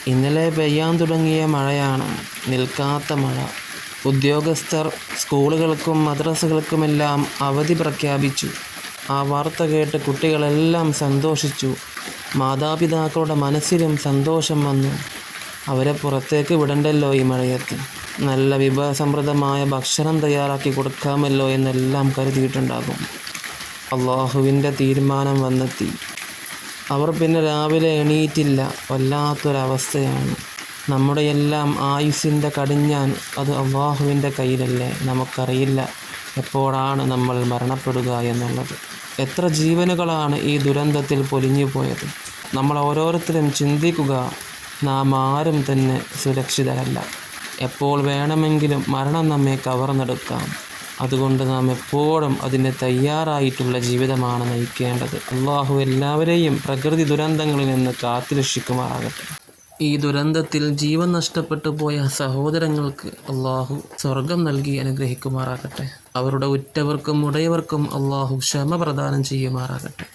ഇന്നലെ പെയ്യാൻ തുടങ്ങിയ മഴയാണ്, നിൽക്കാത്ത മഴ. ഉദ്യോഗസ്ഥർ സ്കൂളുകൾക്കും മദ്രസകൾക്കുമെല്ലാം അവധി പ്രഖ്യാപിച്ചു. ആ വാർത്ത കേട്ട് കുട്ടികളെല്ലാം സന്തോഷിച്ചു. മാതാപിതാക്കളുടെ മനസ്സിലും സന്തോഷം വന്നു. അവരെ പുറത്തേക്ക് വിടണ്ടല്ലോ ഈ മഴയത്ത്. നല്ല വിഭവസമൃദ്ധമായ ഭക്ഷണം തയ്യാറാക്കി കൊടുക്കാമല്ലോ എന്നെല്ലാം കരുതിയിട്ടുണ്ടാകും. അള്ളാഹുവിൻ്റെ തീരുമാനം വന്നെത്തി. അവർ പിന്നെ രാവിലെ എണീറ്റില്ല. വല്ലാത്തൊരവസ്ഥയാണ്. നമ്മുടെ എല്ലാം ആയുസ്സിൻ്റെ കടിഞ്ഞാൻ അത് അള്ളാഹുവിൻ്റെ കയ്യിലല്ലേ. നമുക്കറിയില്ല എപ്പോഴാണ് നമ്മൾ മരണപ്പെടുക എന്നുള്ളത്. എത്ര ജീവനുകളാണ് ഈ ദുരന്തത്തിൽ പൊലിഞ്ഞു പോയത്. നമ്മൾ ഓരോരുത്തരും ചിന്തിക്കുക, നാം ആരും തന്നെ സുരക്ഷിതരല്ല. എപ്പോൾ വേണമെങ്കിലും മരണം നമ്മെ കവർന്നെടുക്കാം. അതുകൊണ്ട് നാം എപ്പോഴും അതിന് തയ്യാറായിട്ടുള്ള ജീവിതമാണ് നയിക്കേണ്ടത്. അള്ളാഹു എല്ലാവരെയും പ്രകൃതി ദുരന്തങ്ങളിൽ നിന്ന് കാത്തുരക്ഷിക്കുമാറാകട്ടെ. ഈ ദുരന്തത്തിൽ ജീവൻ നഷ്ടപ്പെട്ടു പോയ സഹോദരങ്ങൾക്ക് അള്ളാഹു സ്വർഗം നൽകി അനുഗ്രഹിക്കുമാറാകട്ടെ. അവരുടെ ഉറ്റവർക്കും ഉടയവർക്കും അള്ളാഹു ക്ഷമ പ്രദാനം ചെയ്യുമാറാകട്ടെ.